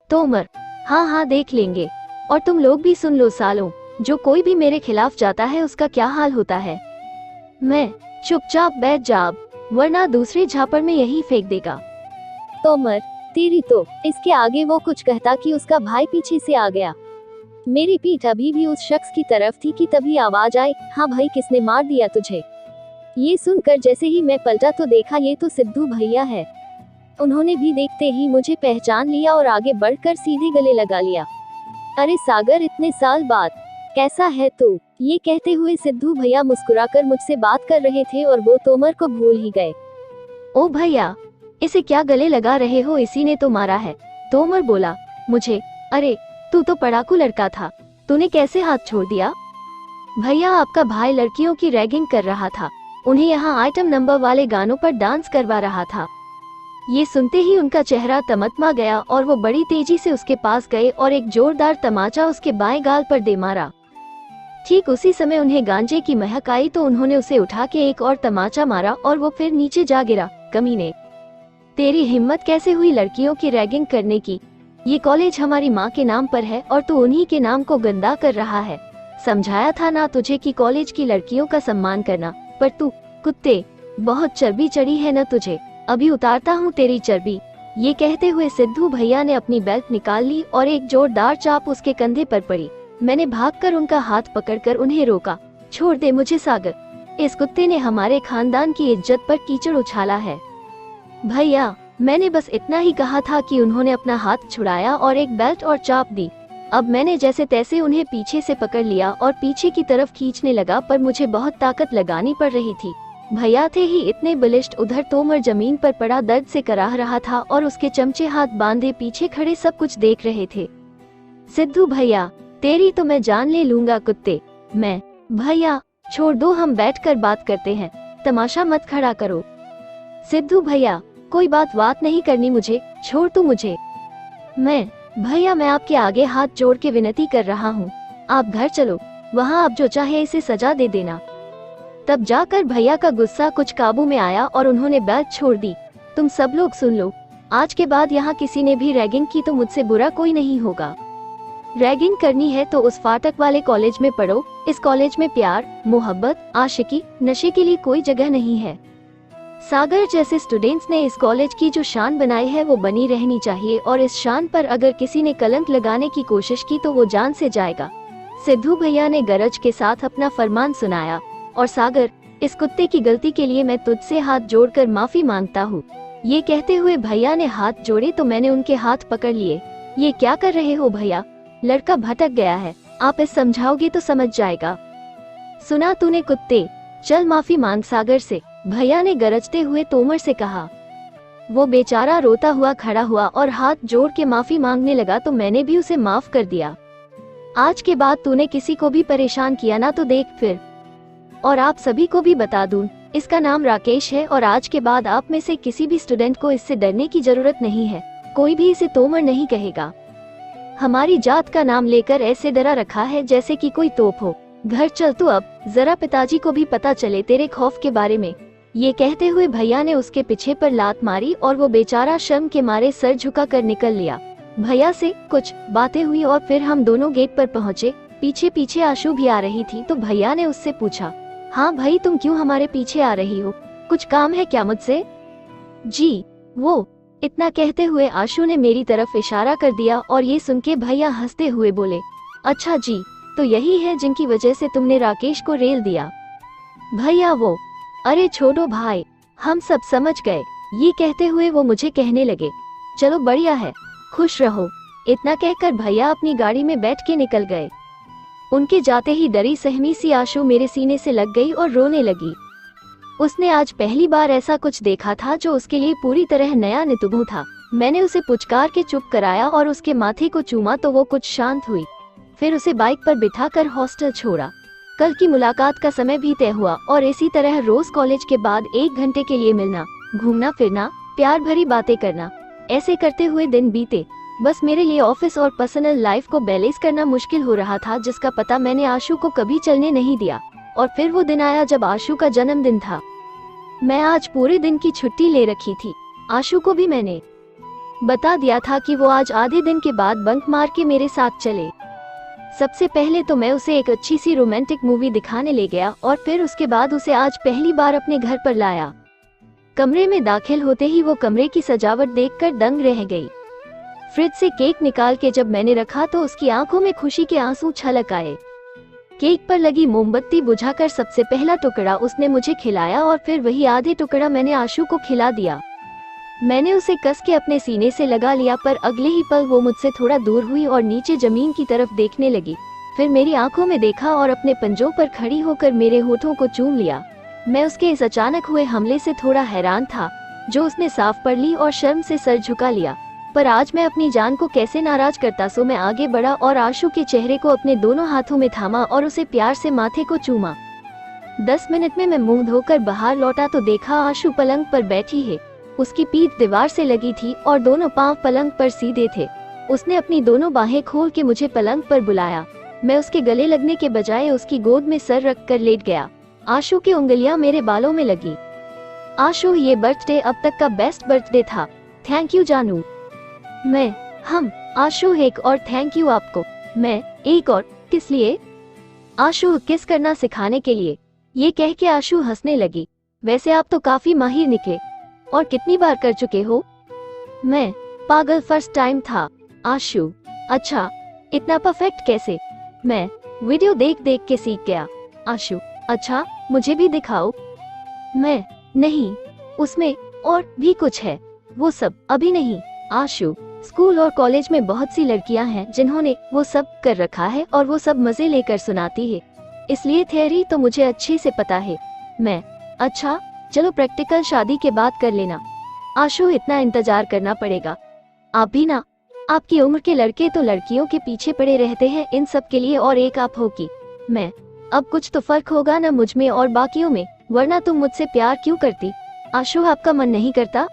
तोमर, हाँ हाँ देख लेंगे। और तुम लोग भी सुन लो सालों, जो कोई भी मेरे खिलाफ जाता है उसका क्या हाल होता है। मैं चुपचाप बैठ जा, वरना दूसरे झापड़ में यही फेंक देगा। तोमर, तेरी तो। इसके आगे वो कुछ कहता कि उसका भाई पीछे से आ गया। मेरी पीठ अभी भी उस शख्स की तरफ थी कि तभी आवाज आई, हाँ भाई किसने मार दिया तुझे। ये सुनकर जैसे ही मैं पलटा तो देखा ये तो सिद्धू भैया है। उन्होंने भी देखते ही मुझे पहचान लिया और आगे बढ़कर सीधे गले लगा लिया। अरे सागर, इतने साल बाद कैसा है तू? ये कहते हुए सिद्धू भैया मुस्कुराकर मुझसे बात कर रहे थे और वो तोमर को भूल ही गए। ओ भैया, इसे क्या गले लगा रहे हो, इसी ने तो मारा है। तोमर बोला। मुझे? अरे तू तो पढ़ाकू लड़का था, तूने कैसे हाथ छोड़ दिया? भैया आपका भाई लड़कियों की रैगिंग कर रहा था, उन्हें यहाँ आइटम नंबर वाले गानों पर डांस करवा रहा था। ये सुनते ही उनका चेहरा तमतमा गया और वो बड़ी तेजी से उसके पास गए और एक जोरदार तमाचा उसके बाएं गाल पर दे मारा। ठीक उसी समय उन्हें गांजे की महक आई तो उन्होंने उसे उठा के एक और तमाचा मारा और वो फिर नीचे जा गिरा। कमीने, तेरी हिम्मत कैसे हुई लड़कियों की रैगिंग करने की? ये कॉलेज हमारी माँ के नाम पर है और तू उन्हीं के नाम को गंदा कर रहा है। समझाया था ना तुझे कि कॉलेज की लड़कियों का सम्मान करना, पर तू कुत्ते, बहुत चर्बी चढ़ी है न तुझे, अभी उतारता हूँ तेरी चर्बी। ये कहते हुए सिद्धू भैया ने अपनी बेल्ट निकाल ली और एक जोरदार चाप उसके कंधे पर पड़ी। मैंने भागकर उनका हाथ पकड़कर उन्हें रोका। छोड़ दे मुझे सागर, इस कुत्ते ने हमारे खानदान की इज्जत पर कीचड़ उछाला है। भैया, मैंने बस इतना ही कहा था कि उन्होंने अपना हाथ छुड़ाया और एक बेल्ट और चाप दी। अब मैंने जैसे तैसे उन्हें पीछे से पकड़ लिया और पीछे की तरफ खींचने लगा, पर मुझे बहुत ताकत लगानी पड़ रही थी। भैया थे ही इतने बलिष्ठ। उधर तोमर जमीन पर पड़ा दर्द से कराह रहा था और उसके चमचे हाथ बांधे पीछे खड़े सब कुछ देख रहे थे। सिद्धू भैया, तेरी तो मैं जान ले लूंगा कुत्ते। मैं? भैया छोड़ दो, हम बैठकर बात करते हैं, तमाशा मत खड़ा करो। सिद्धू भैया, कोई बात नहीं करनी मुझे, छोड़ तू मुझे। भैया मैं आपके आगे हाथ जोड़ के विनती कर रहा हूँ, आप घर चलो, वहाँ आप जो चाहे इसे सजा दे देना। तब जाकर भैया का गुस्सा कुछ काबू में आया और उन्होंने बेल्ट छोड़ दी। तुम सब लोग सुन लो, आज के बाद यहाँ किसी ने भी रैगिंग की तो मुझसे बुरा कोई नहीं होगा। रैगिंग करनी है तो उस फाटक वाले कॉलेज में पढ़ो। इस कॉलेज में प्यार, मोहब्बत, आशिकी, नशे के लिए कोई जगह नहीं है। सागर जैसे स्टूडेंट्स ने इस कॉलेज की जो शान बनाई है वो बनी रहनी चाहिए, और इस शान पर अगर किसी ने कलंक लगाने की कोशिश की तो वो जान से जाएगा। सिद्धू भैया ने गरज के साथ अपना फरमान सुनाया। और सागर, इस कुत्ते की गलती के लिए मैं तुझसे हाथ जोड़कर माफी मांगता हूँ। ये कहते हुए भैया ने हाथ जोड़े तो मैंने उनके हाथ पकड़ लिए। ये क्या कर रहे हो भैया? लड़का भटक गया है, आप इस समझाओगे तो समझ जाएगा। सुना तूने कुत्ते, चल माफी मांग सागर से, भैया ने गरजते हुए तोमर से कहा। वो बेचारा रोता हुआ खड़ा हुआ और हाथ जोड़ के माफी मांगने लगा तो मैंने भी उसे माफ कर दिया। आज के बाद तूने किसी को भी परेशान किया ना तो देख फिर। और आप सभी को भी बता दूं, इसका नाम राकेश है और आज के बाद आप में से किसी भी स्टूडेंट को इससे डरने की जरूरत नहीं है। कोई भी इसे तोमर नहीं कहेगा। हमारी जात का नाम लेकर ऐसे डरा रखा है जैसे कि कोई तोप हो। घर चल तू अब, जरा पिताजी को भी पता चले तेरे खौफ के बारे में। ये कहते हुए भैया ने उसके पीछे पर लात मारी और वो बेचारा शर्म के मारे सर झुका कर निकल लिया। भैया से कुछ बातें हुई और फिर हम दोनों गेट पर पहुँचे। पीछे पीछे आशु भी आ रही थी तो भैया ने उससे पूछा, हाँ भाई तुम क्यों हमारे पीछे आ रही हो, कुछ काम है क्या मुझसे? जी वो, इतना कहते हुए आशु ने मेरी तरफ इशारा कर दिया और ये सुन के भैया हंसते हुए बोले, अच्छा जी, तो यही है जिनकी वजह से तुमने राकेश को रेल दिया? भैया वो, अरे छोड़ो भाई, हम सब समझ गए। ये कहते हुए वो मुझे कहने लगे, चलो बढ़िया है, खुश रहो। इतना कहकर भैया अपनी गाड़ी में बैठ के निकल गए। उनके जाते ही डरी सहमी सी आशु मेरे सीने से लग गई और रोने लगी। उसने आज पहली बार ऐसा कुछ देखा था जो उसके लिए पूरी तरह नया नितुभु था। मैंने उसे पुचकार के चुप कराया और उसके माथे को चूमा तो वो कुछ शांत हुई। फिर उसे बाइक पर बिठाकर हॉस्टल छोड़ा। कल की मुलाकात का समय भी तय हुआ और इसी तरह रोज कॉलेज के बाद 1 घंटे के लिए मिलना, घूमना फिरना, प्यार भरी बातें करना, ऐसे करते हुए दिन बीते। बस मेरे लिए ऑफिस और पर्सनल लाइफ को बैलेंस करना मुश्किल हो रहा था, जिसका पता मैंने आशु को कभी चलने नहीं दिया। और फिर वो दिन आया जब आशु का जन्मदिन था। मैं आज पूरे दिन की छुट्टी ले रखी थी। आशु को भी मैंने बता दिया था कि वो आज आधे दिन के बाद बंक मार के मेरे साथ चले। सबसे पहले तो मैं उसे एक अच्छी सी रोमांटिक मूवी दिखाने ले गया और फिर उसके बाद उसे आज पहली बार अपने घर पर लाया। कमरे में दाखिल होते ही वो कमरे की सजावट देखकर दंग रह गई। फ्रिज से केक निकाल के जब मैंने रखा तो उसकी आंखों में खुशी के आंसू छलक आए। केक पर लगी मोमबत्ती बुझाकर सबसे पहला टुकड़ा उसने मुझे खिलाया और फिर वही आधे टुकड़ा मैंने आशु को खिला दिया। मैंने उसे कस के अपने सीने से लगा लिया, पर अगले ही पल वो मुझसे थोड़ा दूर हुई और नीचे जमीन की तरफ देखने लगी। फिर मेरी आंखों में देखा और अपने पंजों पर खड़ी होकर मेरे होठों को चूम लिया। मैं उसके इस अचानक हुए हमले से थोड़ा हैरान था, जो उसने साफ पढ़ ली और शर्म से सर झुका लिया। पर आज मैं अपनी जान को कैसे नाराज करता, सो मैं आगे बढ़ा और आशु के चेहरे को अपने दोनों हाथों में थामा और उसे प्यार से माथे को चूमा। 10 मिनट में मैं मुंह धोकर बाहर लौटा तो देखा आशु पलंग पर बैठी है। उसकी पीठ दीवार से लगी थी और दोनों पांव पलंग पर सीधे थे। उसने अपनी दोनों बाहें खोल के मुझे पलंग पर बुलाया। मैं उसके गले लगने के बजाय उसकी गोद में सर रख कर लेट गया। आशु की उंगलियां मेरे बालों में लगी। आशु, ये बर्थडे अब तक का बेस्ट बर्थडे था। थैंक यू जानू। हम आशु, एक और थैंक यू आपको। मैं, एक और किस लिए? आशु, किस करना सिखाने के लिए। ये कह के आशु हंसने लगी। वैसे आप तो काफी माहिर निकले, और कितनी बार कर चुके हो? मैं, पागल, फर्स्ट टाइम था। आशु, अच्छा, इतना परफेक्ट कैसे? मैं, वीडियो देख देख के सीख गया। आशु, अच्छा, मुझे भी दिखाओ। मैं, नहीं, उसमें और भी कुछ है, वो सब अभी नहीं। आशु, स्कूल और कॉलेज में बहुत सी लड़कियां हैं जिन्होंने वो सब कर रखा है और वो सब मजे लेकर सुनाती है, इसलिए थियरी तो मुझे अच्छे से पता है। मैं, अच्छा, चलो प्रैक्टिकल शादी के बाद कर लेना। आशु, इतना इंतजार करना पड़ेगा? आप भी ना, आपकी उम्र के लड़के तो लड़कियों के पीछे पड़े रहते हैं इन सब के लिए, और एक आप हो कि। मैं, अब कुछ तो फर्क होगा ना मुझ में और बाकियों में, वरना तुम मुझसे प्यार क्यों करती? आशु, आपका मन नहीं करता?